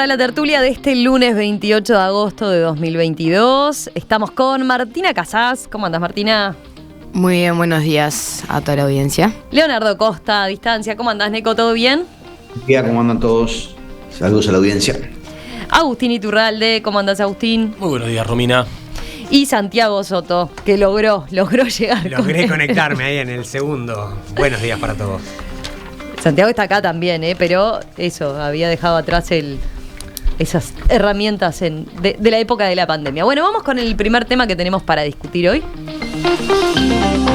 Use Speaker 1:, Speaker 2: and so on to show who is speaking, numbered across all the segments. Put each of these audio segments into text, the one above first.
Speaker 1: a la tertulia de este lunes 28 de agosto de 2022. Estamos con Martina Casás. ¿Cómo andas, Martina?
Speaker 2: Muy bien, buenos días a toda la audiencia.
Speaker 1: Leonardo Costa, a distancia. ¿Cómo andás, Neco? ¿Todo bien?
Speaker 3: Bien, ¿cómo andan todos? Saludos a la audiencia.
Speaker 1: Agustín Iturralde. ¿Cómo andás, Agustín?
Speaker 4: Muy buenos días, Romina.
Speaker 1: Y Santiago Soto, que logró llegar.
Speaker 5: Logré conectarme ahí en el segundo. Buenos días para todos.
Speaker 1: Santiago está acá también, pero eso, había dejado atrás esas herramientas de la época de la pandemia. Bueno, vamos con el primer tema que tenemos para discutir hoy.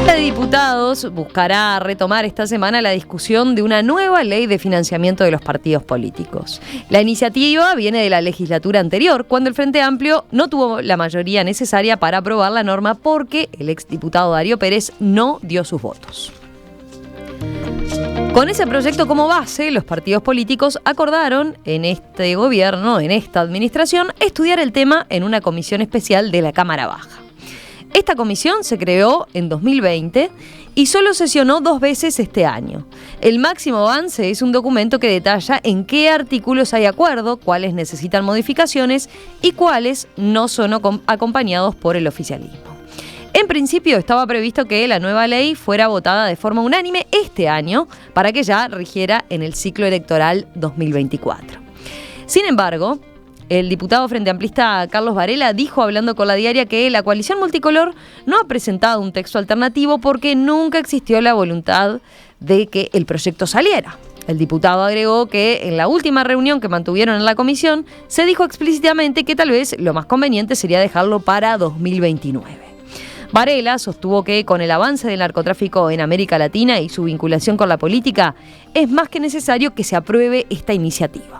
Speaker 1: La de Diputados buscará retomar esta semana la discusión de una nueva ley de financiamiento de los partidos políticos. La iniciativa viene de la legislatura anterior, cuando el Frente Amplio no tuvo la mayoría necesaria para aprobar la norma porque el exdiputado Darío Pérez no dio sus votos. Con ese proyecto como base, los partidos políticos acordaron en este gobierno, en esta administración, estudiar el tema en una comisión especial de la Cámara Baja. Esta comisión se creó en 2020 y solo sesionó 2 veces este año. El máximo avance es un documento que detalla en qué artículos hay acuerdo, cuáles necesitan modificaciones y cuáles no son acompañados por el oficialismo. En principio estaba previsto que la nueva ley fuera votada de forma unánime este año para que ya rigiera en el ciclo electoral 2024. Sin embargo, el diputado frente amplista Carlos Varela dijo hablando con La Diaria que la coalición multicolor no ha presentado un texto alternativo porque nunca existió la voluntad de que el proyecto saliera. El diputado agregó que en la última reunión que mantuvieron en la comisión se dijo explícitamente que tal vez lo más conveniente sería dejarlo para 2029. Varela sostuvo que con el avance del narcotráfico en América Latina y su vinculación con la política, es más que necesario que se apruebe esta iniciativa.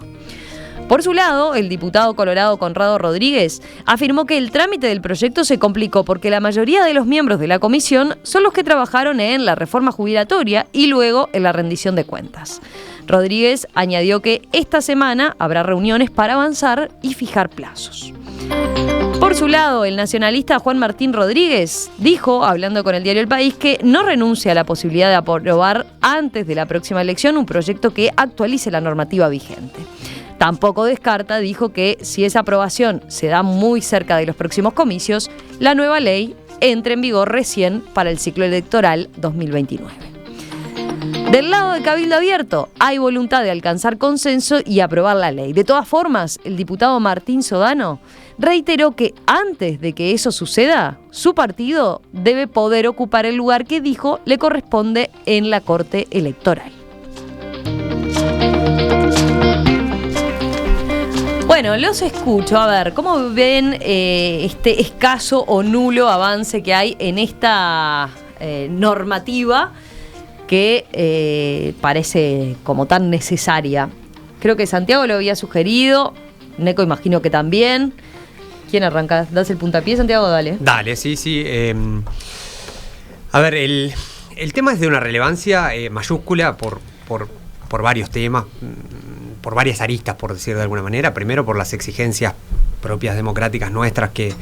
Speaker 1: Por su lado, el diputado colorado Conrado Rodríguez afirmó que el trámite del proyecto se complicó porque la mayoría de los miembros de la comisión son los que trabajaron en la reforma jubilatoria y luego en la rendición de cuentas. Rodríguez añadió que esta semana habrá reuniones para avanzar y fijar plazos. Por su lado, el nacionalista Juan Martín Rodríguez dijo, hablando con el diario El País, que no renuncia a la posibilidad de aprobar antes de la próxima elección un proyecto que actualice la normativa vigente. Tampoco descarta, dijo, que si esa aprobación se da muy cerca de los próximos comicios, la nueva ley entre en vigor recién para el ciclo electoral 2029. Del lado de Cabildo Abierto, hay voluntad de alcanzar consenso y aprobar la ley. De todas formas, el diputado Martín Sodano reiteró que antes de que eso suceda, su partido debe poder ocupar el lugar que dijo le corresponde en la Corte Electoral. Bueno, los escucho. A ver, ¿cómo ven este escaso o nulo avance que hay en esta normativa que parece como tan necesaria? Creo que Santiago lo había sugerido, Neco imagino que también. ¿Quién arranca? ¿Das el puntapié, Santiago? Dale.
Speaker 5: Dale, sí. A ver, el tema es de una relevancia mayúscula por varios temas, por varias aristas, por decir de alguna manera. Primero, por las exigencias propias democráticas nuestras que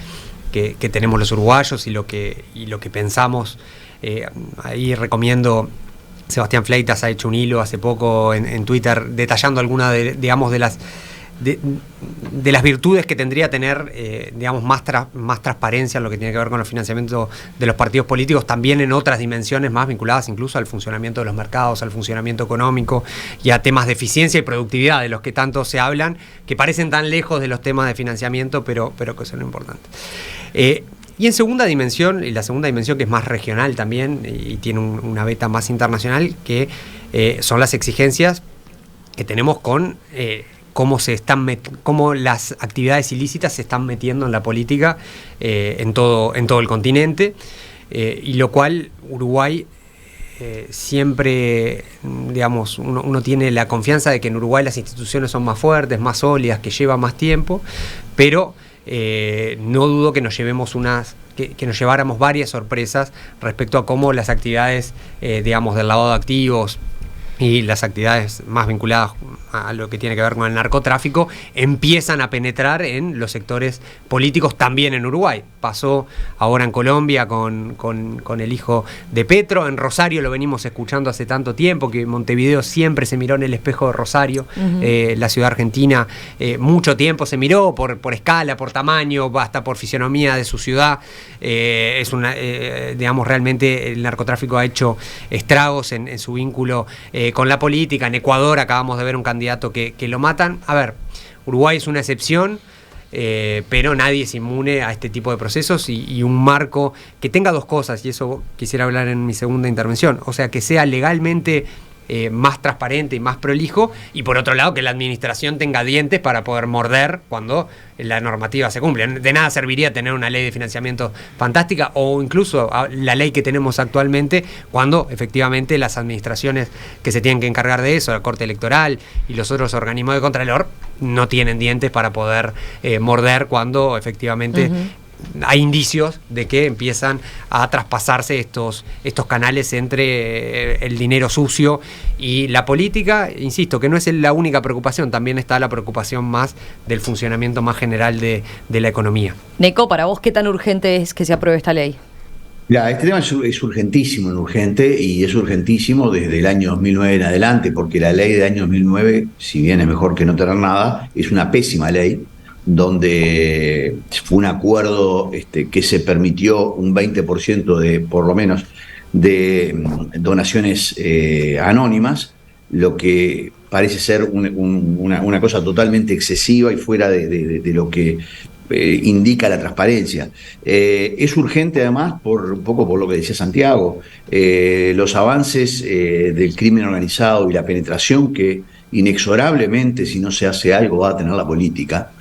Speaker 5: tenemos los uruguayos y lo que pensamos. Ahí recomiendo, Sebastián Fleitas ha hecho un hilo hace poco en Twitter detallando algunas de las virtudes que tendría tener, más transparencia en lo que tiene que ver con el financiamiento de los partidos políticos, también en otras dimensiones más vinculadas incluso al funcionamiento de los mercados, al funcionamiento económico y a temas de eficiencia y productividad, de los que tanto se hablan, que parecen tan lejos de los temas de financiamiento, pero que son importantes. Y en segunda dimensión, y la segunda dimensión que es más regional también, y tiene una beta más internacional, que son las exigencias que tenemos con cómo las actividades ilícitas se están metiendo en la política en todo el continente, y lo cual Uruguay siempre, uno tiene la confianza de que en Uruguay las instituciones son más fuertes, más sólidas, que lleva más tiempo, pero no dudo que nos lleváramos varias sorpresas respecto a cómo las actividades, del lavado de activos, y las actividades más vinculadas a lo que tiene que ver con el narcotráfico empiezan a penetrar en los sectores políticos también en Uruguay. Pasó ahora en Colombia con el hijo de Petro, en Rosario lo venimos escuchando hace tanto tiempo, que Montevideo siempre se miró en el espejo de Rosario, la ciudad argentina mucho tiempo se miró por escala, por tamaño, hasta por fisionomía de su ciudad. Digamos, realmente el narcotráfico ha hecho estragos en su vínculo con la política. En Ecuador acabamos de ver un candidato que lo matan. A ver, Uruguay es una excepción, pero nadie es inmune a este tipo de procesos y un marco que tenga dos cosas, y eso quisiera hablar en mi segunda intervención, o sea, que sea legalmente más transparente y más prolijo, y por otro lado que la administración tenga dientes para poder morder cuando la normativa se cumple. De nada serviría tener una ley de financiamiento fantástica o incluso la ley que tenemos actualmente cuando efectivamente las administraciones que se tienen que encargar de eso, la Corte Electoral y los otros organismos de Contralor, no tienen dientes para poder morder cuando efectivamente hay indicios de que empiezan a traspasarse estos canales entre el dinero sucio y la política. Insisto, que no es la única preocupación, también está la preocupación más del funcionamiento más general de la economía.
Speaker 1: Neco, para vos, ¿qué tan urgente es que se apruebe esta ley?
Speaker 3: Este tema es urgentísimo, y es urgentísimo desde el año 2009 en adelante, porque la ley del año 2009, si bien es mejor que no tener nada, es una pésima ley, donde fue un acuerdo que se permitió un 20% por lo menos, de donaciones anónimas, lo que parece ser una cosa totalmente excesiva y fuera de lo que indica la transparencia. Es urgente además un poco por lo que decía Santiago, los avances del crimen organizado y la penetración que inexorablemente, si no se hace algo, va a tener la política.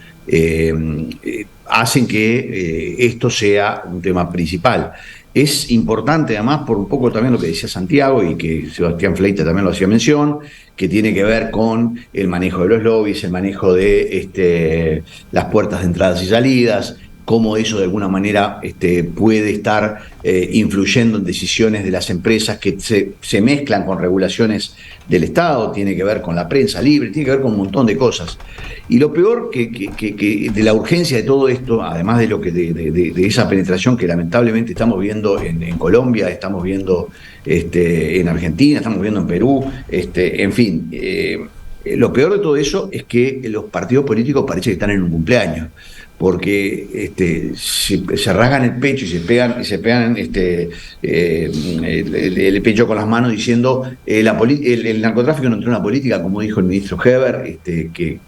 Speaker 3: Hacen que esto sea un tema principal. Es importante además por un poco también lo que decía Santiago y que Sebastián Fleita también lo hacía mención, que tiene que ver con el manejo de los lobbies, el manejo de las puertas de entradas y salidas, cómo eso de alguna manera puede estar influyendo en decisiones de las empresas que se mezclan con regulaciones del Estado, tiene que ver con la prensa libre, tiene que ver con un montón de cosas. Y lo peor que de la urgencia de todo esto, además de esa penetración que lamentablemente estamos viendo en Colombia, estamos viendo en Argentina, estamos viendo en Perú, en fin, lo peor de todo eso es que los partidos políticos parece que están en un cumpleaños, porque se rasgan el pecho y se pegan el pecho con las manos diciendo el narcotráfico no entró en la política, como dijo el ministro Heber, que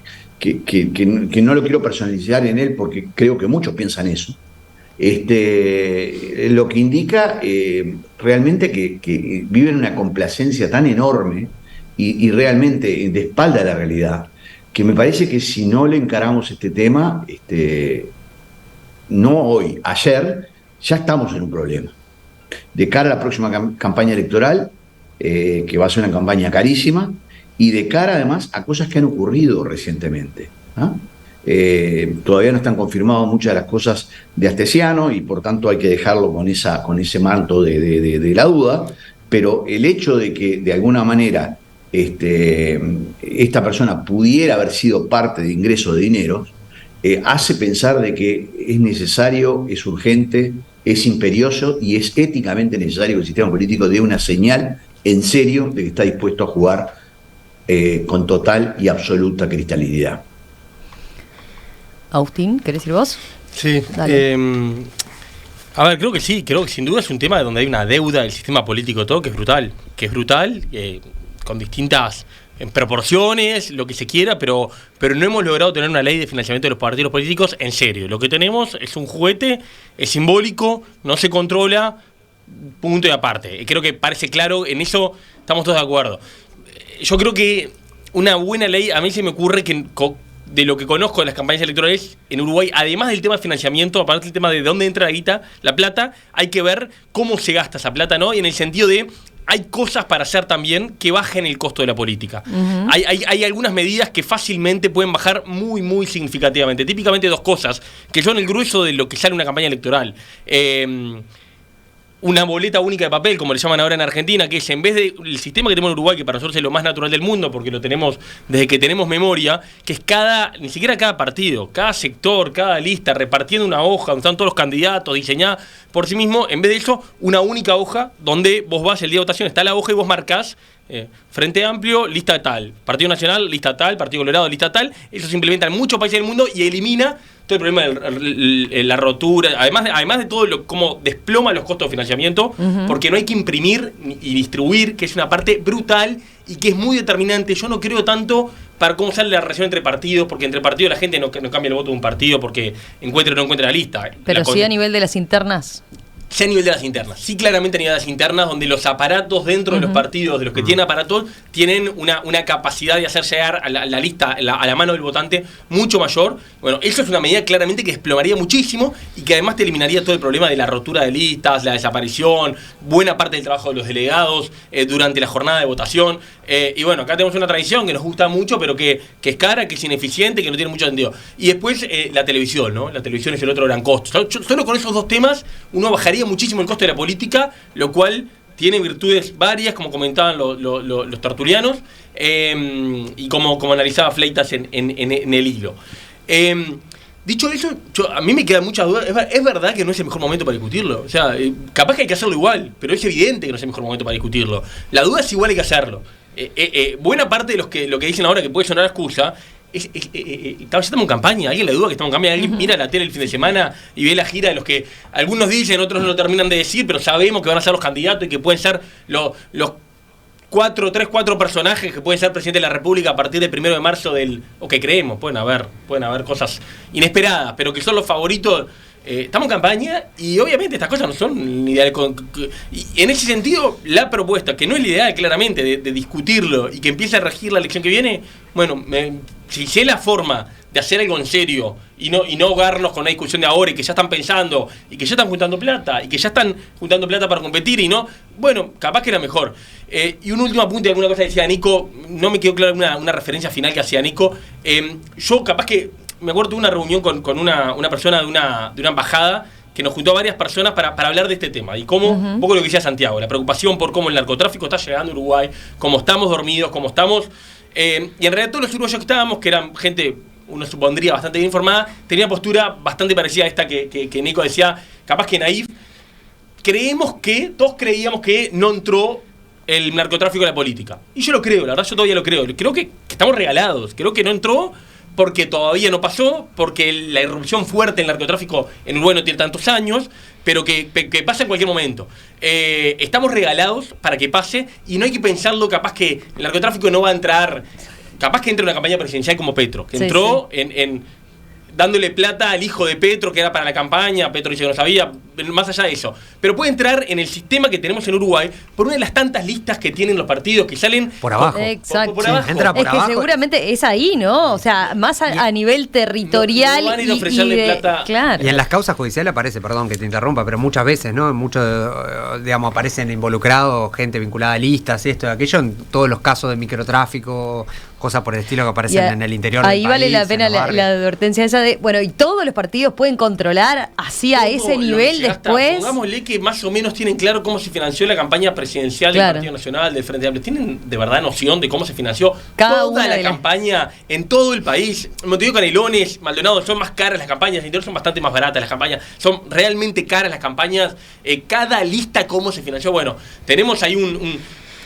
Speaker 3: no lo quiero personalizar en él porque creo que muchos piensan eso. Lo que indica realmente que viven una complacencia tan enorme y realmente de espalda a la realidad, que me parece que si no le encaramos este tema, no hoy, ayer, ya estamos en un problema. De cara a la próxima campaña electoral, que va a ser una campaña carísima, y de cara además a cosas que han ocurrido recientemente, ¿ah? Todavía no están confirmadas muchas de las cosas de Astesiano y por tanto hay que dejarlo con ese manto de la duda, pero el hecho de que de alguna manera esta persona pudiera haber sido parte de ingreso de dinero, hace pensar de que es necesario, es urgente, es imperioso y es éticamente necesario que el sistema político dé una señal en serio de que está dispuesto a jugar con total y absoluta cristalinidad.
Speaker 1: Agustín, ¿querés ir vos?
Speaker 4: Sí. A ver, creo que sí, creo que sin duda es un tema donde hay una deuda del sistema político todo que es brutal, con distintas proporciones, lo que se quiera, pero no hemos logrado tener una ley de financiamiento de los partidos políticos en serio. Lo que tenemos es un juguete, es simbólico, no se controla, punto y aparte. Creo que parece claro, en eso estamos todos de acuerdo. Yo creo que una buena ley, a mí se me ocurre que de lo que conozco de las campañas electorales en Uruguay, además del tema de financiamiento, aparte del tema de dónde entra la guita, la plata, hay que ver cómo se gasta esa plata, ¿no? Y en el sentido de hay cosas para hacer también que bajen el costo de la política. Uh-huh. Hay algunas medidas que fácilmente pueden bajar muy, muy significativamente. Típicamente dos cosas, que son el grueso de lo que sale una campaña electoral. una boleta única de papel, como le llaman ahora en Argentina, que es en vez del sistema que tenemos en Uruguay, que para nosotros es lo más natural del mundo, porque lo tenemos desde que tenemos memoria, que es ni siquiera cada partido, cada sector, cada lista, repartiendo una hoja, donde están todos los candidatos, diseñada por sí mismo, en vez de eso, una única hoja, donde vos vas el día de votación, está la hoja y vos marcás Frente Amplio, lista tal, Partido Nacional, lista tal, Partido Colorado, lista tal. Eso se implementa en muchos países del mundo y elimina todo el problema de la rotura, además de todo cómo desploma los costos de financiamiento, porque no hay que imprimir y distribuir, que es una parte brutal y que es muy determinante. Yo no creo tanto para cómo sale la relación entre partidos, porque entre partidos la gente no cambia el voto de un partido porque encuentre o no encuentre la lista.
Speaker 1: Pero sí a nivel de las internas.
Speaker 4: Sí a nivel de las internas, sí claramente a nivel de las internas, donde los aparatos dentro de los partidos, de los que tienen aparatos, tienen una capacidad de hacer llegar a la lista, a la mano del votante, mucho mayor. Bueno, eso es una medida claramente que desplomaría muchísimo y que además te eliminaría todo el problema de la rotura de listas, la desaparición, buena parte del trabajo de los delegados durante la jornada de votación. Y bueno, acá tenemos una tradición que nos gusta mucho, pero que es cara, que es ineficiente, que no tiene mucho sentido. Y después la televisión, ¿no? La televisión es el otro gran costo. Solo con esos dos temas uno bajaría muchísimo el costo de la política, lo cual tiene virtudes varias, como comentaban los tertulianos, y como analizaba Fleitas en el hilo. Dicho eso, a mí me quedan muchas dudas. Es verdad que no es el mejor momento para discutirlo. O sea, capaz que hay que hacerlo igual, pero es evidente que no es el mejor momento para discutirlo. La duda es igual hay que hacerlo. Buena parte de lo que dicen ahora que puede sonar excusa ya estamos en campaña. ¿Alguien le duda que estamos en campaña? ¿Alguien mira la tele el fin de semana y ve la gira de los que algunos dicen, otros no lo terminan de decir, pero sabemos que van a ser los candidatos y que pueden ser los 4 personajes que pueden ser presidente de la República a partir del 1 de marzo o que creemos, pueden haber cosas inesperadas, pero que son los favoritos? Estamos en campaña y obviamente estas cosas no son ideales. Y en ese sentido, la propuesta, que no es la ideal claramente, de discutirlo y que empiece a regir la elección que viene, bueno, si sé la forma de hacer algo en serio y no ahogarnos con una discusión de ahora y que ya están pensando y que ya están juntando plata para competir y no, bueno, capaz que era mejor. Y un último apunte, alguna cosa que decía Nico, no me quedó clara una referencia final que hacía Nico. Yo capaz que me acuerdo de una reunión con una persona de una embajada que nos juntó a varias personas para hablar de este tema y cómo, un poco lo que decía Santiago, la preocupación por cómo el narcotráfico está llegando a Uruguay, cómo estamos dormidos, cómo estamos. Y en realidad todos los uruguayos que estábamos, que eran gente, uno supondría bastante bien informada, tenía postura bastante parecida a esta que Nico decía, capaz que naif. Todos creíamos que no entró el narcotráfico en la política. Y yo lo creo, la verdad yo todavía lo creo. Creo que estamos regalados, creo que no entró porque todavía no pasó, porque la irrupción fuerte del narcotráfico en Uruguay no tiene tantos años, pero que pasa en cualquier momento. Estamos regalados para que pase y no hay que pensarlo, capaz que el narcotráfico no va a entrar, capaz que entre en una campaña presidencial como Petro, que entró en dándole plata al hijo de Petro, que era para la campaña, Petro dice que no sabía, más allá de eso. Pero puede entrar en el sistema que tenemos en Uruguay por una de las tantas listas que tienen los partidos que salen
Speaker 5: por abajo.
Speaker 1: Exacto.
Speaker 4: Por abajo.
Speaker 5: Entra por abajo.
Speaker 1: Que seguramente es ahí, ¿no? O sea, más a nivel territorial.
Speaker 4: No van a ir a ofrecerle plata.
Speaker 1: Claro.
Speaker 5: Y en las causas judiciales aparece, perdón que te interrumpa, pero muchas veces, ¿no? Digamos, aparecen involucrados gente vinculada a listas, esto y aquello, en todos los casos de microtráfico, cosas por el estilo que aparecen en el interior del país.
Speaker 1: Ahí vale la pena la advertencia esa de, bueno, y todos los partidos pueden controlar así a ese nivel después.
Speaker 4: Pongámosle que más o menos tienen claro cómo se financió la campaña presidencial del Partido Nacional, del Frente Amplio. ¿Tienen de verdad noción de cómo se financió toda la campaña en todo el país? Montevideo, Canelones, Maldonado, son más caras las campañas, en el interior son bastante más baratas las campañas, son realmente caras las campañas. Cada lista cómo se financió. Bueno, tenemos ahí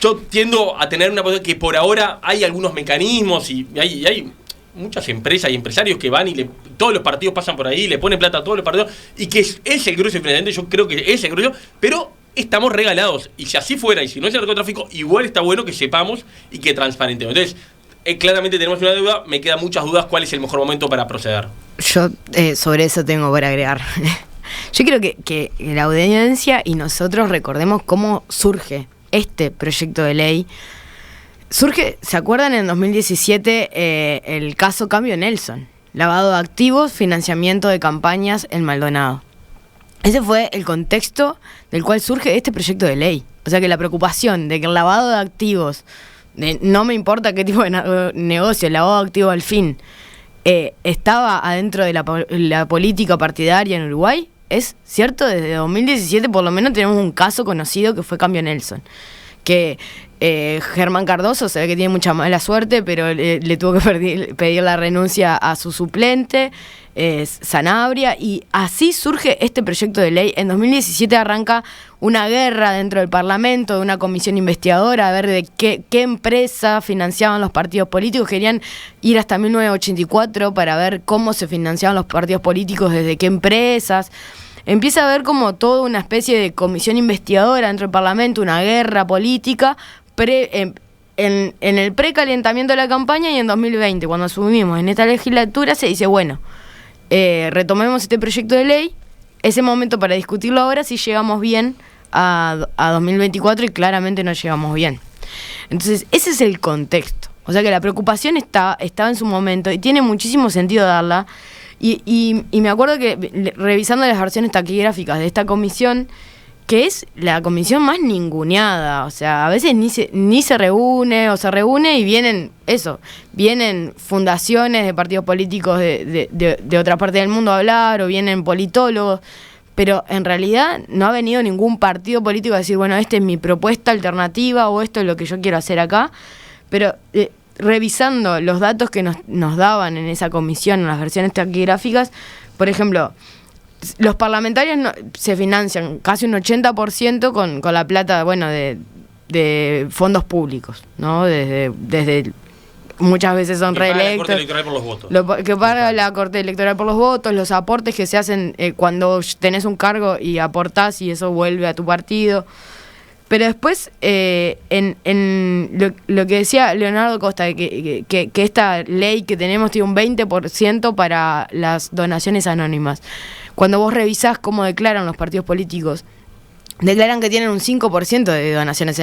Speaker 4: yo tiendo a tener una posición que por ahora hay algunos mecanismos y hay muchas empresas y empresarios que van y todos los partidos pasan por ahí, le ponen plata a todos los partidos y que es el grueso financiamiento. Yo creo que es el grueso, pero estamos regalados y si así fuera y si no es el narcotráfico, igual está bueno que sepamos y que transparentemos. Entonces, claramente tenemos una deuda, me quedan muchas dudas cuál es el mejor momento para proceder.
Speaker 2: Yo sobre eso tengo para agregar. Yo quiero que la audiencia y nosotros recordemos cómo surge este proyecto de ley. Surge, ¿se acuerdan? En 2017 el caso Cambio Nelson, lavado de activos, financiamiento de campañas en Maldonado. Ese fue el contexto del cual surge este proyecto de ley. O sea que la preocupación de que el lavado de activos, no me importa qué tipo de negocio, el lavado de activos al fin, estaba adentro de la política partidaria en Uruguay, es cierto, desde 2017 por lo menos tenemos un caso conocido que fue Cambio Nelson. Que Germán Cardoso se ve que tiene mucha mala suerte, pero le tuvo que pedir la renuncia a su suplente, Sanabria, y así surge este proyecto de ley. En 2017 arranca una guerra dentro del Parlamento, de una comisión investigadora, a ver de qué empresa financiaban los partidos políticos. Querían ir hasta 1984 para ver cómo se financiaban los partidos políticos, desde qué empresas. Empieza a haber como toda una especie de comisión investigadora dentro del Parlamento, una guerra política en el precalentamiento de la campaña, y en 2020, cuando asumimos en esta legislatura, se dice, bueno, retomemos este proyecto de ley, ese momento para discutirlo ahora si llegamos bien a 2024, y claramente no llegamos bien. Entonces, ese es el contexto. O sea que la preocupación estaba en su momento y tiene muchísimo sentido darla. Y me acuerdo que revisando las versiones taquigráficas de esta comisión, que es la comisión más ninguneada, o sea, a veces ni se reúne o se reúne y vienen fundaciones de partidos políticos de otra parte del mundo a hablar, o vienen politólogos, pero en realidad no ha venido ningún partido político a decir, bueno, esta es mi propuesta alternativa o esto es lo que yo quiero hacer acá. Pero revisando los datos que nos daban en esa comisión, en las versiones taquigráficas, por ejemplo, los parlamentarios se financian casi un 80% con la plata, bueno, de fondos públicos, ¿no? Desde muchas veces son reelectos.
Speaker 4: La Corte Electoral por los votos.
Speaker 2: Que paga la Corte Electoral por los votos, los aportes que se hacen cuando tenés un cargo y aportás y eso vuelve a tu partido. Pero después, lo que decía Leonardo Costa, que esta ley que tenemos tiene un 20% para las donaciones anónimas. Cuando vos revisás cómo declaran los partidos políticos, declaran que tienen un 5% de donaciones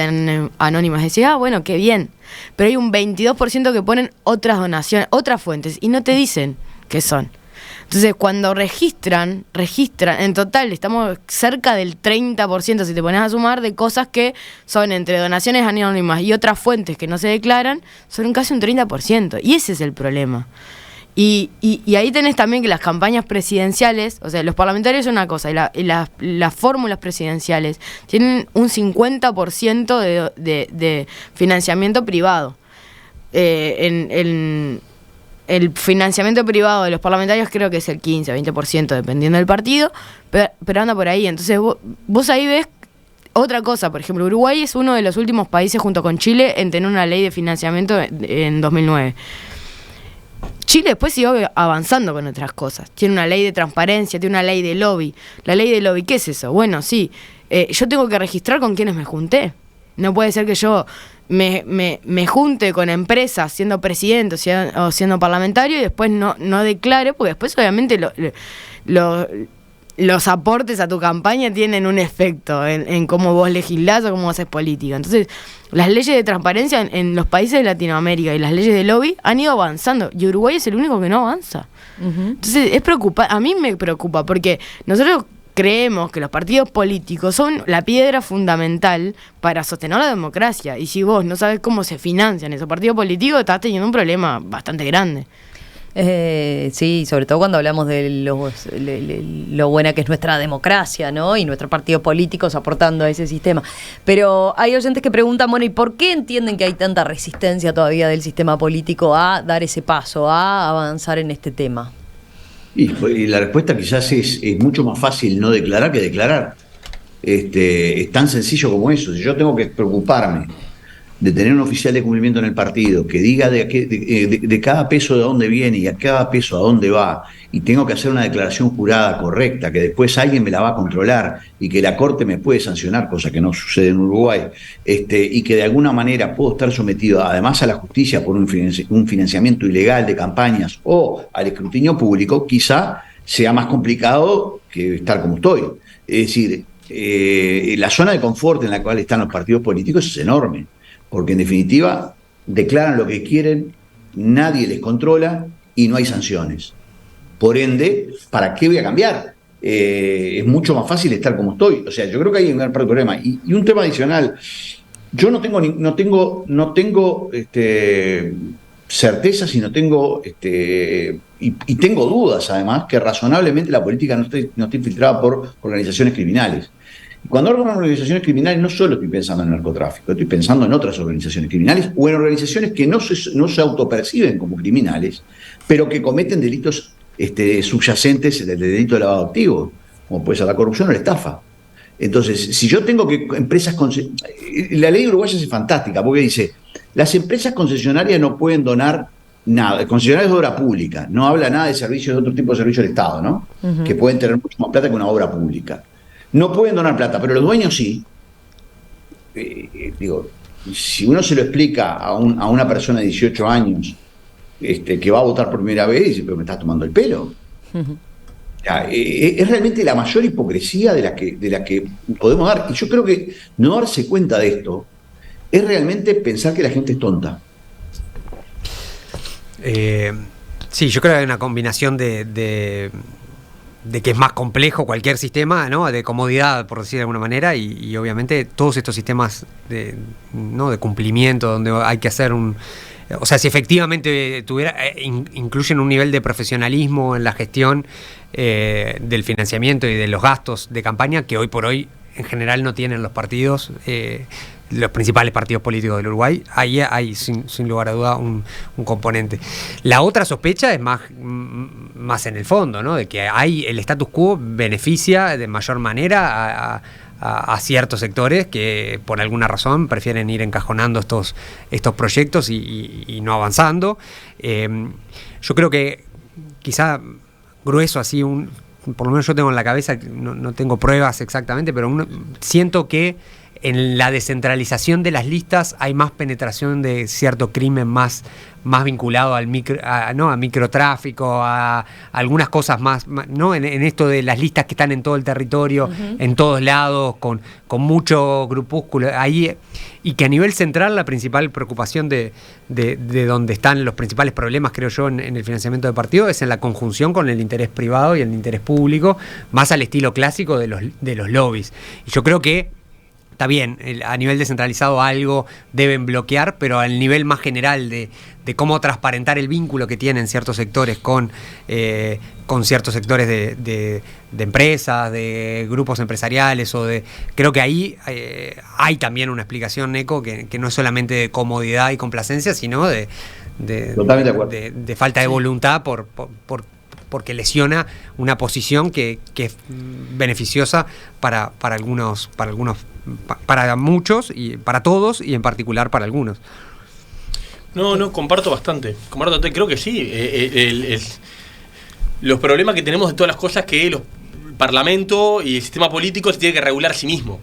Speaker 2: anónimas. Decís, bueno, qué bien. Pero hay un 22% que ponen otras donaciones, otras fuentes, y no te dicen qué son. Entonces, cuando registran, en total estamos cerca del 30%, si te pones a sumar, de cosas que son entre donaciones anónimas y otras fuentes que no se declaran, son casi un 30%. Y ese es el problema. Y ahí tenés también que las campañas presidenciales, o sea, los parlamentarios son una cosa, y las fórmulas presidenciales tienen un 50% de financiamiento privado. El financiamiento privado de los parlamentarios creo que es el 15 o 20%, dependiendo del partido, pero anda por ahí. Entonces vos ahí ves otra cosa. Por ejemplo, Uruguay es uno de los últimos países, junto con Chile, en tener una ley de financiamiento en 2009. Chile después siguió avanzando con otras cosas. Tiene una ley de transparencia, tiene una ley de lobby. La ley de lobby, ¿qué es eso? Bueno, sí, yo tengo que registrar con quienes me junté. No puede ser que yo me junte con empresas siendo presidente o siendo parlamentario y después no declare, porque después obviamente los aportes a tu campaña tienen un efecto en cómo vos legislás o cómo haces política. Entonces, las leyes de transparencia en los países de Latinoamérica y las leyes de lobby han ido avanzando, y Uruguay es el único que no avanza. Uh-huh. Entonces, a mí me preocupa, porque nosotros creemos que los partidos políticos son la piedra fundamental para sostener la democracia, y si vos no sabes cómo se financian esos partidos políticos, estás teniendo un problema bastante grande.
Speaker 1: Sí, sobre todo cuando hablamos de lo buena que es nuestra democracia, ¿no? Y nuestros partidos políticos aportando a ese sistema. Pero hay oyentes que preguntan, bueno, ¿y por qué entienden que hay tanta resistencia todavía del sistema político a dar ese paso, a avanzar en este tema?
Speaker 3: Y la respuesta quizás es mucho más fácil no declarar que declarar. Es tan sencillo como eso. Si yo tengo que preocuparme de tener un oficial de cumplimiento en el partido que diga de cada peso de dónde viene y a cada peso a dónde va, y tengo que hacer una declaración jurada correcta, que después alguien me la va a controlar y que la Corte me puede sancionar, cosa que no sucede en Uruguay, y que de alguna manera puedo estar sometido además a la justicia por un financiamiento ilegal de campañas o al escrutinio público, quizá sea más complicado que estar como estoy. Es decir, la zona de confort en la cual están los partidos políticos es enorme, porque en definitiva declaran lo que quieren, nadie les controla y no hay sanciones. Por ende, ¿para qué voy a cambiar? Es mucho más fácil estar como estoy. O sea, yo creo que hay un gran problema. Y un tema adicional, yo no tengo certezas y no tengo, y tengo dudas además, que razonablemente la política no esté infiltrada por organizaciones criminales. Y cuando hablo de organizaciones criminales, no solo estoy pensando en narcotráfico, estoy pensando en otras organizaciones criminales o en organizaciones que no se autoperciben como criminales, pero que cometen delitos subyacentes del delito de lavado de activos, como puede ser la corrupción o la estafa. Entonces, si yo tengo que empresas... La ley uruguaya es fantástica porque dice, las empresas concesionarias no pueden donar nada, concesionarias de obra pública, no habla nada de servicios, de otro tipo de servicios del Estado, ¿no? Uh-huh. Que pueden tener mucho más plata que una obra pública. No pueden donar plata, pero los dueños sí. Digo, si uno se lo explica a una persona de 18 años que va a votar por primera vez, dice, pero me estás tomando el pelo. Uh-huh. Es realmente la mayor hipocresía de la que podemos dar. Y yo creo que no darse cuenta de esto es realmente pensar que la gente es tonta.
Speaker 5: Sí, yo creo que hay una combinación de que es más complejo cualquier sistema, ¿no? De comodidad, por decir de alguna manera, y obviamente todos estos sistemas de cumplimiento donde hay que hacer o sea, si efectivamente incluyen un nivel de profesionalismo en la gestión del financiamiento y de los gastos de campaña que hoy por hoy en general no tienen los partidos, los principales partidos políticos del Uruguay, ahí hay sin lugar a duda un componente. La otra sospecha es más en el fondo, ¿no? De que el status quo beneficia de mayor manera a ciertos sectores que por alguna razón prefieren ir encajonando estos proyectos y no avanzando. Yo creo que quizá grueso así, por lo menos yo tengo en la cabeza, no tengo pruebas exactamente, pero siento que en la descentralización de las listas hay más penetración de cierto crimen más vinculado al a microtráfico, a algunas cosas más, ¿no? En esto de las listas que están en todo el territorio, uh-huh, en todos lados, con mucho grupúsculo ahí, y que a nivel central la principal preocupación de donde están los principales problemas, creo yo, en el financiamiento de partidos es en la conjunción con el interés privado y el interés público, más al estilo clásico de los lobbies. Y yo creo que está bien, a nivel descentralizado algo deben bloquear, pero al nivel más general de cómo transparentar el vínculo que tienen ciertos sectores con ciertos sectores de empresas, de grupos empresariales, creo que ahí hay también una explicación, Neco, que no es solamente de comodidad y complacencia, sino de falta de voluntad porque lesiona una posición que es beneficiosa para muchos y para todos, y en particular para algunos.
Speaker 4: No, comparto bastante. Creo que sí. Los problemas que tenemos de todas las cosas que el Parlamento y el sistema político se tiene que regular a sí mismo.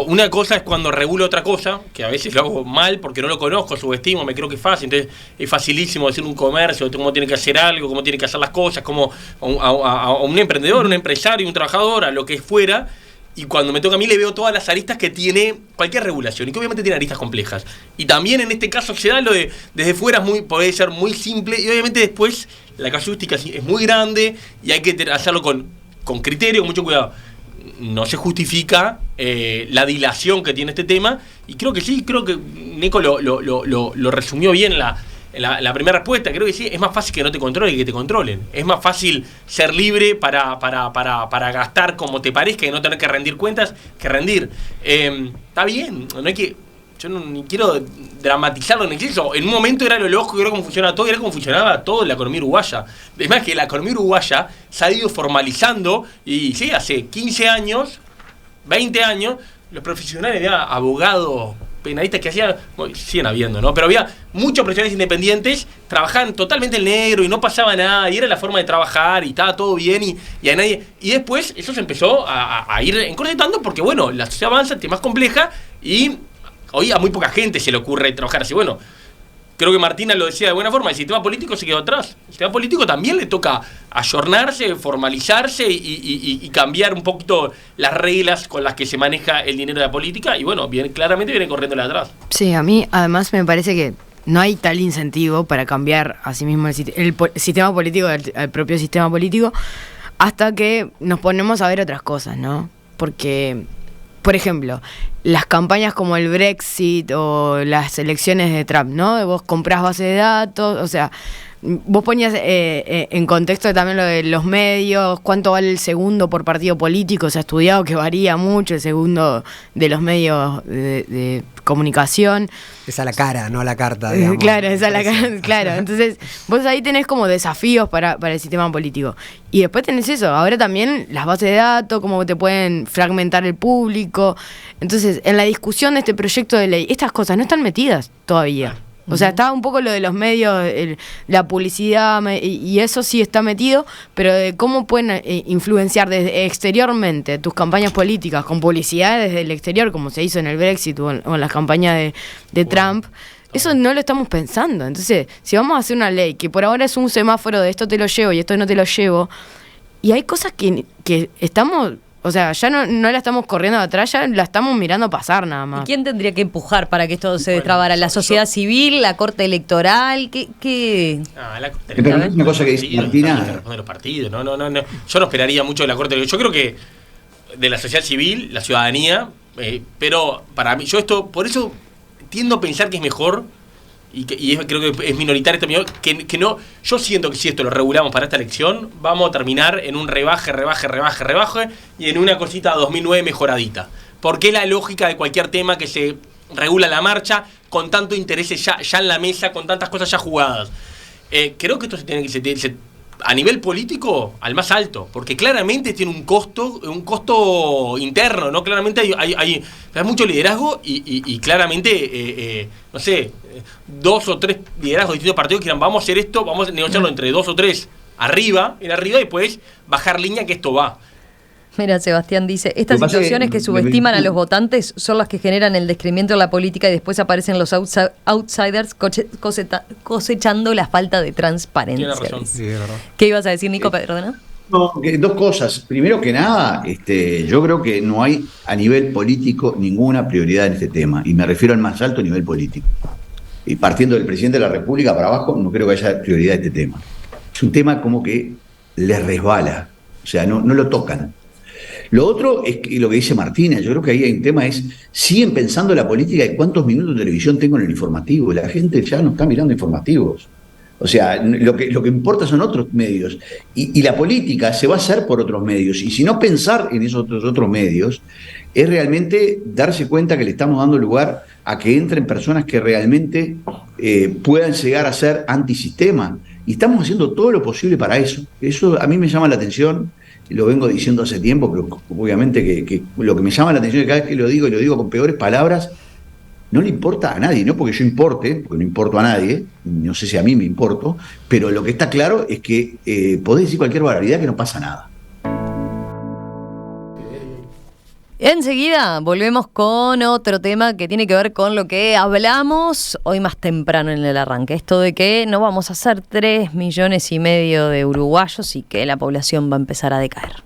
Speaker 4: Una cosa es cuando regulo otra cosa, que a veces lo hago mal porque no lo conozco, subestimo, me creo que es fácil. Entonces es facilísimo decir un comercio, cómo tiene que hacer algo, cómo tiene que hacer las cosas, como a un emprendedor, un empresario, un trabajador, a lo que fuera. Y cuando me toca a mí le veo todas las aristas que tiene cualquier regulación, y que obviamente tiene aristas complejas. Y también en este caso se da lo de desde fuera puede ser muy simple, y obviamente después la casuística es muy grande y hay que hacerlo con criterio, con mucho cuidado. No se justifica la dilación que tiene este tema, y creo que Nico lo resumió bien la primera respuesta. Creo que sí, es más fácil que no te controlen que que te controlen. Es más fácil ser libre para gastar como te parezca y no tener que rendir cuentas que rendir. Está bien, no hay que... Yo ni quiero dramatizarlo en exceso. En un momento era lo lógico, era cómo funcionaba todo, y era cómo funcionaba todo en la economía uruguaya. Es más, que la economía uruguaya se ha ido formalizando, y sí, hace 15 años, 20 años, los profesionales, abogados, penalistas que siguen habiendo, ¿no? Pero había muchos profesionales independientes, trabajaban totalmente en negro y no pasaba nada, y era la forma de trabajar y estaba todo bien, y a nadie. Y después eso se empezó a ir encorsetando porque, bueno, la sociedad avanza, es más compleja, y hoy a muy poca gente se le ocurre trabajar así. Bueno, creo que Martina lo decía de buena forma, el sistema político se quedó atrás. El sistema político también le toca ayornarse, formalizarse y cambiar un poquito las reglas con las que se maneja el dinero de la política, y bueno, claramente viene corriéndole atrás.
Speaker 2: Sí, a mí además me parece que no hay tal incentivo para cambiar a sí mismo el sistema político, el propio sistema político, hasta que nos ponemos a ver otras cosas, ¿no? Porque por ejemplo, las campañas como el Brexit o las elecciones de Trump, ¿no? Vos comprás base de datos, o sea, vos ponías en contexto también lo de los medios, cuánto vale el segundo por partido político, se ha estudiado que varía mucho el segundo de los medios de comunicación.
Speaker 5: Es a la cara, no a la carta, digamos.
Speaker 2: Claro, es a la cara, claro. Entonces, vos ahí tenés como desafíos para el sistema político. Y después tenés eso, ahora también las bases de datos, cómo te pueden fragmentar el público. Entonces, en la discusión de este proyecto de ley, estas cosas no están metidas todavía. O sea, está un poco lo de los medios, la publicidad, y eso sí está metido, pero de cómo pueden influenciar desde exteriormente tus campañas políticas con publicidad desde el exterior, como se hizo en el Brexit o en las campañas de Trump, eso no lo estamos pensando. Entonces, si vamos a hacer una ley que por ahora es un semáforo de esto te lo llevo y esto no te lo llevo, y hay cosas que estamos... O sea, ya no la estamos corriendo de atrás, ya la estamos mirando pasar nada más.
Speaker 1: ¿Y quién tendría que empujar para que esto se destrabara? ¿La sociedad civil? ¿La corte electoral? ¿Qué?
Speaker 4: La corte
Speaker 3: Pero es una cosa que dice Martina.
Speaker 4: Los partidos. No. Yo no esperaría mucho de la corte. Yo creo que de la sociedad civil, la ciudadanía, pero para mí, por eso tiendo a pensar que es mejor. Creo que es minoritario también, que no. Yo siento que si esto lo regulamos para esta elección, vamos a terminar en un rebaje y en una cosita 2009 mejoradita. Porque es la lógica de cualquier tema que se regula a la marcha, con tanto interés ya en la mesa, con tantas cosas ya jugadas. Creo que esto se tiene que a nivel político al más alto, porque claramente tiene un costo interno, ¿no? Claramente hay mucho liderazgo y claramente, no sé, 2 o 3 liderazgos de distintos partidos que dirán, vamos a hacer esto, vamos a negociarlo entre 2 o 3 arriba y después bajar línea que esto va.
Speaker 1: Mira, Sebastián dice, estas situaciones que subestiman a los votantes son las que generan el descreimiento en la política y después aparecen los outsiders cosechando la falta de transparencia.
Speaker 4: Tiene razón.
Speaker 5: Sí, es verdad.
Speaker 1: ¿Qué ibas a decir, Nico? Perdona.
Speaker 3: No, dos cosas. Primero que nada, yo creo que no hay a nivel político ninguna prioridad en este tema, y me refiero al más alto nivel político. Y partiendo del presidente de la República para abajo, no creo que haya prioridad en este tema. Es un tema como que les resbala, o sea, no lo tocan. Lo otro es que lo que dice Martina, yo creo que ahí hay un tema, siguen pensando la política de cuántos minutos de televisión tengo en el informativo. La gente ya no está mirando informativos. O sea, lo que importa son otros medios. Y la política se va a hacer por otros medios. Y si no pensar en esos otros medios, es realmente darse cuenta que le estamos dando lugar a que entren personas que realmente puedan llegar a ser antisistema. Y estamos haciendo todo lo posible para eso. Eso a mí me llama la atención. Lo vengo diciendo hace tiempo, pero obviamente que lo que me llama la atención es que cada vez que lo digo, y lo digo con peores palabras, no le importa a nadie, no porque yo importe, porque no importo a nadie, no sé si a mí me importo, pero lo que está claro es que podés decir cualquier barbaridad que no pasa nada.
Speaker 1: Enseguida volvemos con otro tema que tiene que ver con lo que hablamos hoy más temprano en el arranque. Esto de que no vamos a ser 3,5 millones de uruguayos y que la población va a empezar a decaer.